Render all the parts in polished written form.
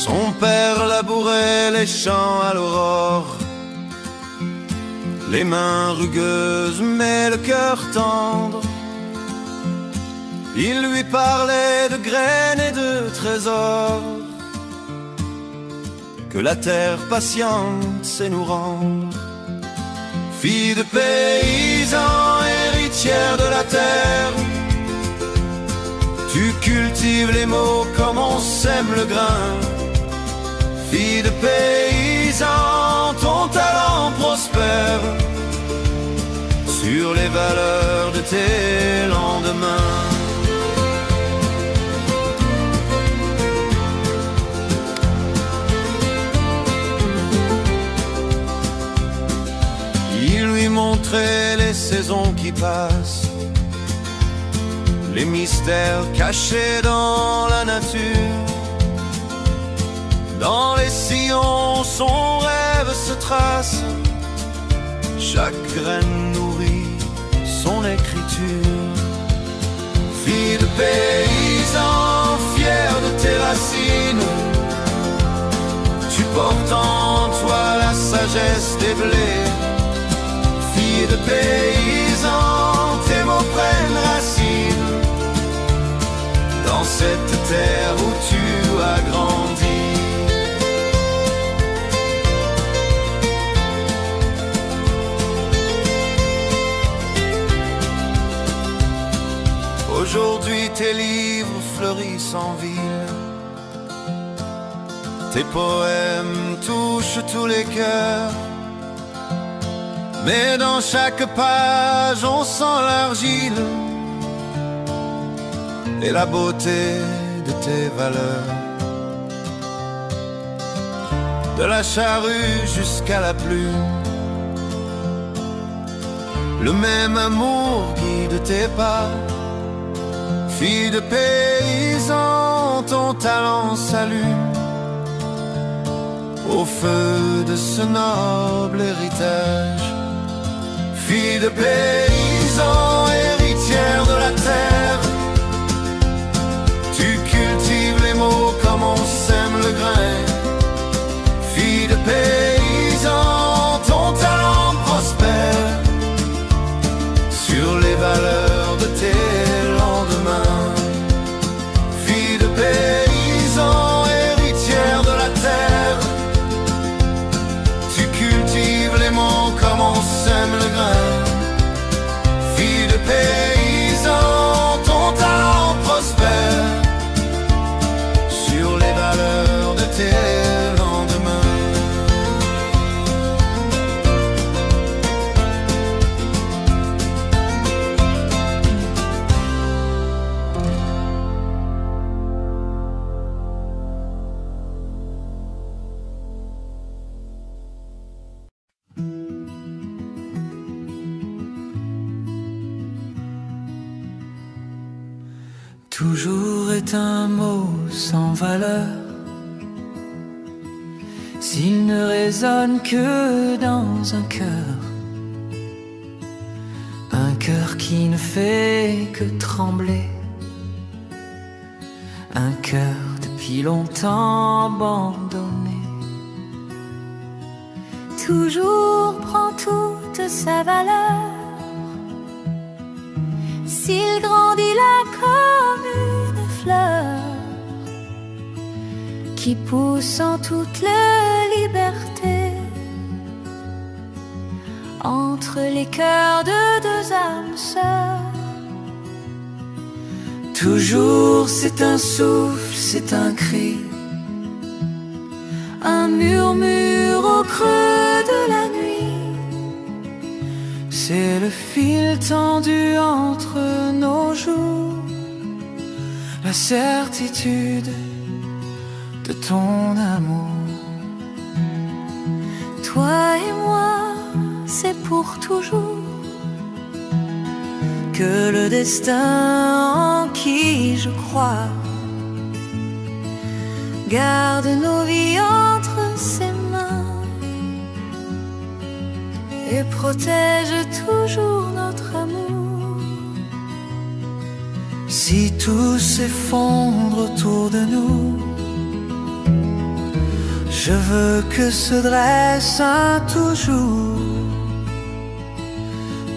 Son père labourait les champs à l'aurore, les mains rugueuses mais le cœur tendre. Il lui parlait de graines et de trésors, que la terre patiente sait nous rendre. Fille de paysan, héritière de la terre, tu cultives les mots comme on sème le grain. Fille de paysan, ton talent prospère sur les valeurs de tes lendemains. Il lui montrait les saisons qui passent, les mystères cachés dans la nature. Dans les sillons, son rêve se trace, chaque graine nourrit son écriture. Fille de paysan, fière de tes racines, tu portes en toi la sagesse des blés. Fille de paysan, tes mots prennent racine dans cette terre où tu as grandi. Aujourd'hui tes livres fleurissent en ville, tes poèmes touchent tous les cœurs, mais dans chaque page on sent l'argile et la beauté de tes valeurs. De la charrue jusqu'à la plume, le même amour guide tes pas. Fille de paysan, ton talent s'allume au feu de ce noble héritage. Fille de paysan, héritière de la terre, tu cultives les mots comme on sème le grain. Fille de paysan, ton talent prospère sur les valeurs de tes lendemains. Fille de paysan, héritière de la terre, tu cultives les mots comme on sème le grain. Fille de paysan, ton talent prospère sur les valeurs de tes lendemains. Toujours est un mot sans valeur s'il ne résonne que dans un cœur qui ne fait que trembler, un cœur depuis longtemps abandonné. Toujours prend toute sa valeur s'il grandit là comme une fleur qui pousse en toute liberté entre les cœurs de deux âmes sœurs. Toujours c'est un souffle, c'est un cri, un murmure au creux de la nuit. C'est le fil tendu entre nos joues, la certitude de ton amour. Toi et moi, c'est pour toujours. Que le destin en qui je crois garde nos vies entre ses mains et protège toujours notre amour. Si tout s'effondre autour de nous, Je veux que se dresse un toujours,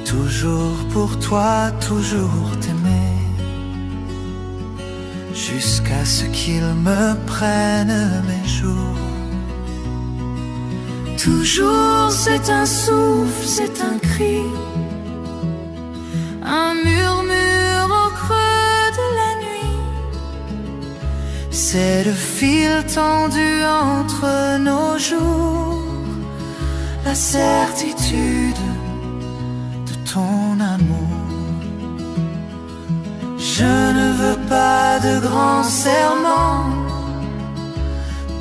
toujours pour toi, toujours t'aimer, jusqu'à ce qu'il me prenne mes jours. Toujours c'est un souffle, c'est un cri, un murmure au creux de la nuit. C'est le fil tendu entre nos jours, la certitude de ton amour. Je ne veux pas de grands serments,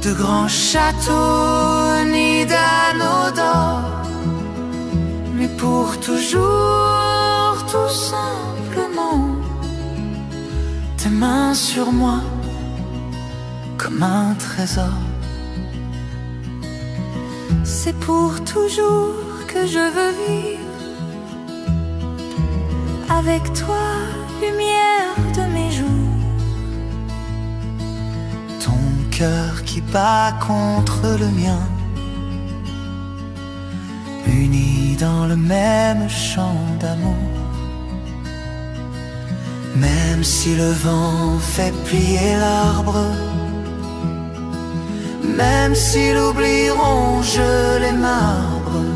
de grands châteaux ni d'anneaux d'or, mais pour toujours, tout simplement, tes mains sur moi comme un trésor. C'est pour toujours que je veux vivre avec toi, lumière de mes jours. Ton cœur qui bat contre le mien, unis dans le même chant d'amour. Même si le vent fait plier l'arbre, même si l'oubli ronge les marbres,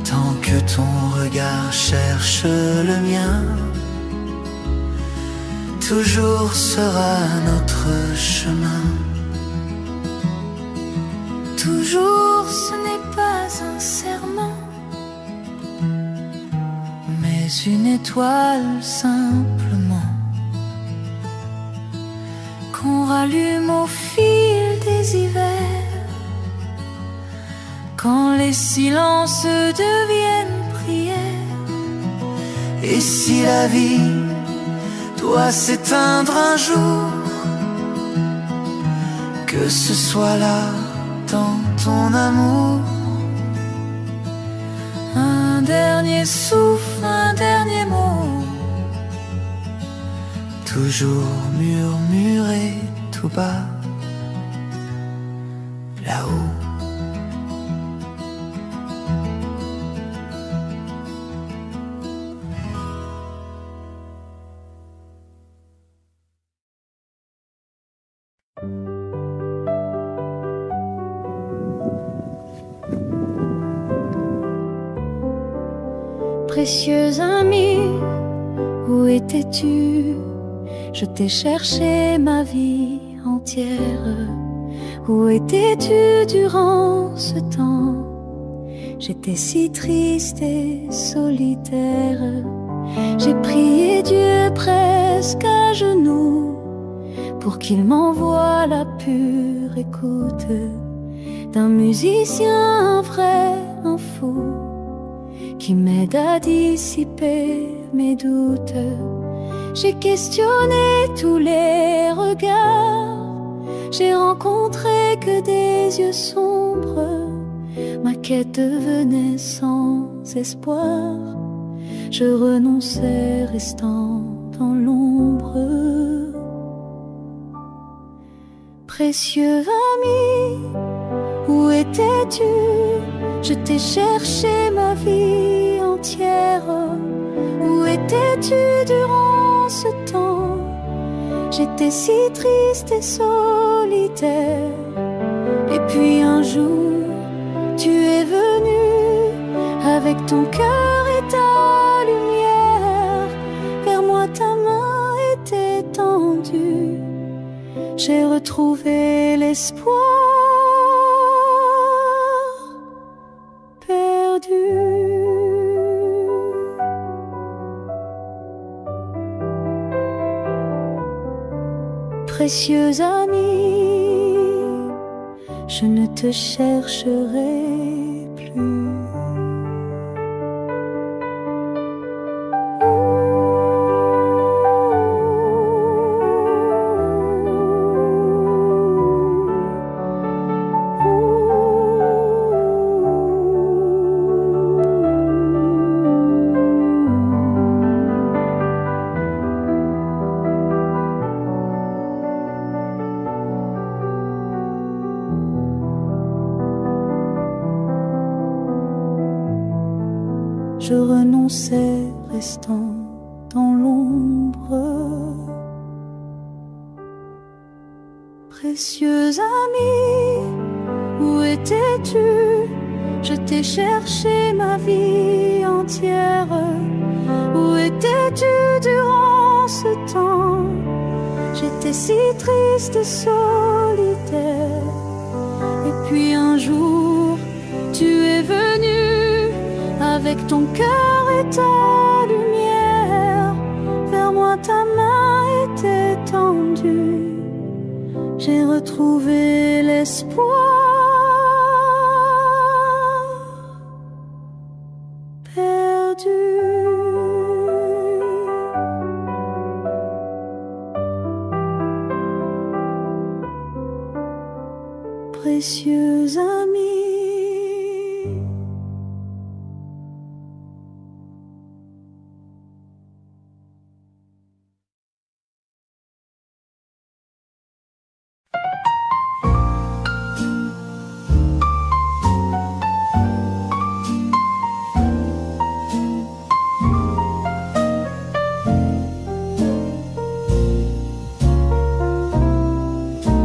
tant que ton regard cherche le mien, toujours sera notre chemin. Toujours ce n'est pas un serment, mais une étoile simplement, qu'on rallume au fil des hivers, quand les silences deviennent prières. Et si la vie doit s'éteindre un jour, que ce soit là dans ton amour. Un dernier souffle, un dernier mot, toujours murmuré tout bas, là-haut. Précieux ami, où étais-tu? Je t'ai cherché ma vie entière. Où étais-tu durant ce temps? J'étais si triste et solitaire. J'ai prié Dieu presque à genoux pour qu'il m'envoie la pure écoute d'un musicien, un vrai, un fou, qui m'aide à dissiper mes doutes. J'ai questionné tous les regards, j'ai rencontré que des yeux sombres. Ma quête devenait sans espoir, je renonçais restant dans l'ombre. Précieux ami, où étais-tu? Je t'ai cherché ma vie entière. Où étais-tu durant ce temps? J'étais si triste et solitaire. Et puis un jour, tu es venu avec ton cœur et ta lumière. Vers moi ta main était tendue. J'ai retrouvé l'espoir perdu. Précieux ami, je ne te chercherai plus. je renonçais, restant dans l'ombre. Précieux ami, où étais-tu? Je t'ai cherché ma vie entière. Où étais-tu durant ce temps? J'étais si triste et solitaire. Et puis un jour, tu es venu avec ton cœur et ta lumière. Vers moi ta main était tendue. J'ai retrouvé l'espoir. Précieux ami.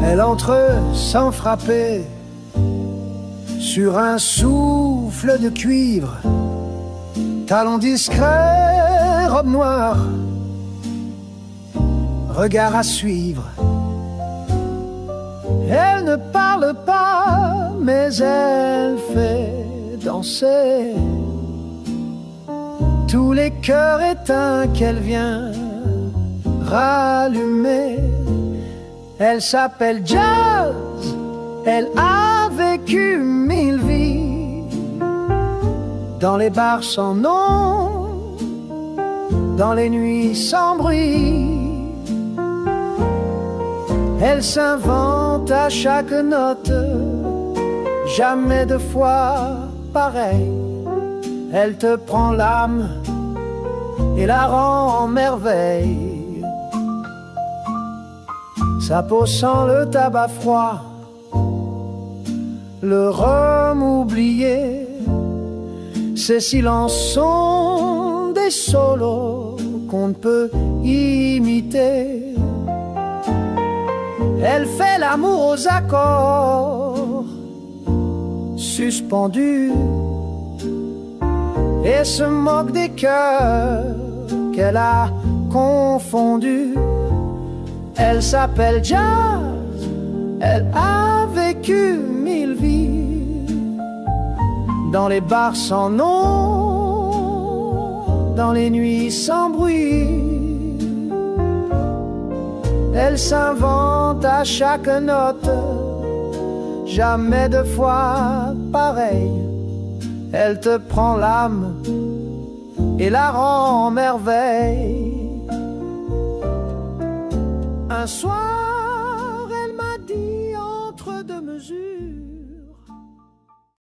Elle entre sans frapper sur un souffle de cuivre, talons discrets, robe noire, regard à suivre. Elle ne parle pas, mais elle fait danser tous les cœurs éteints qu'elle vient rallumer. Elle s'appelle Jazz, elle a vécu 1000 vies, dans les bars sans nom, dans les nuits sans bruit. Elle s'invente à chaque note, jamais deux fois pareil. Elle te prend l'âme et la rend en merveille. Sa peau sent le tabac froid, le rhum oublié. Ses silences sont des solos qu'on ne peut imiter. Elle fait l'amour aux accords suspendus et se moque des cœurs qu'elle a confondus. Elle s'appelle Jazz, elle a vécu 1000 vies, dans les bars sans nom, dans les nuits sans bruit. Elle s'invente à chaque note, jamais deux fois pareil. Elle te prend l'âme et la rend en merveille. Un soir